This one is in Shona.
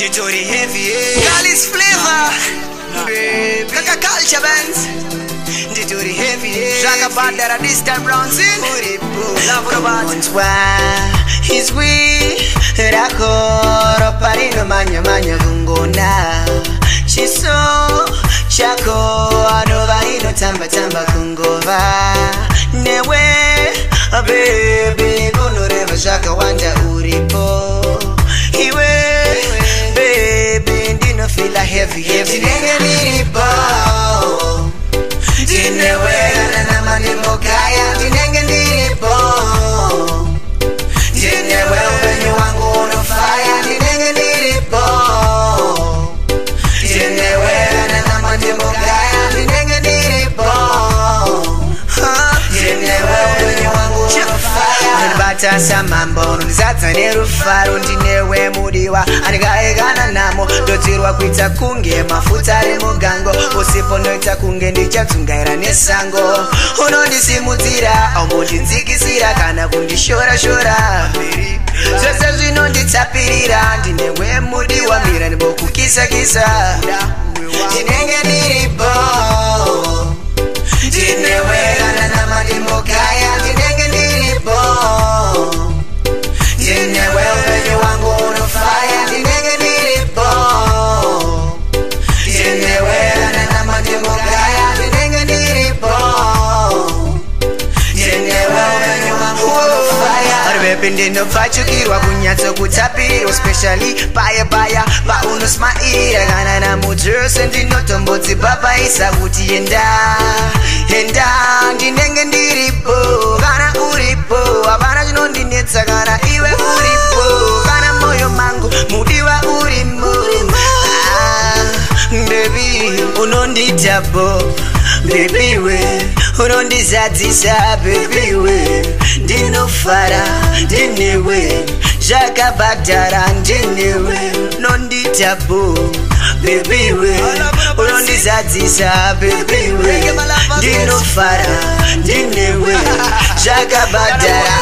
Ditori heavy, Gali's flavor, Kaka culture bands. Ditori heavy, Shaka Bandera this time round in. Love robots, he's we. Rakoro parino manya kungona. She's so chako anova ino tamba kungova. Newe, a baby, gunureva shaka wanja uripo. Baby, didn't feel like heavy. Dinenge niripo, dinewe na mani mokaya. Dinenge niripo, dinewe ubenyu wangu on fire. Dinenge niripo, dinewe na mani mokaya. Dinenge niripo, dinewe ubenyu wangu on fire. Bata samambo nizata nerufaro ndinewe mudiwa angaegana namo dotirwa kuita kunge mafuta ari mugango usiponoita kunge ndichatsungaira nesango unondisimudzira aumondinzikisira kana kundishora zvese zvinonditsapirira ndinewe mudiwa mira ndibokukisa ndinenge ndiripo ndinewe kana namadimokaya ndinenge ndiripo dinewe upenyu wangu on fire. Dinenge niripo, dinewe na mandimogaya. Dinenge niripo, dinewe upenyu wangu on fire. Arbepe ndino pachukirwa kunyatso kutapirwa, especially paya paunosmaira kana na mudrose ndinotombodzi babaisa kuti enda ndinenge ndiripo kana uripo apana chinondinetsa kana iwe uripo kana moyo mangu mudiwa urimo. Baby unonditapo baby we unondizadzisa baby we ndinofara ndinewe zvakabhadhara ndinewe nonditapo baby we unondizadzisa baby we ndinofara ndinewe zvakabhadhara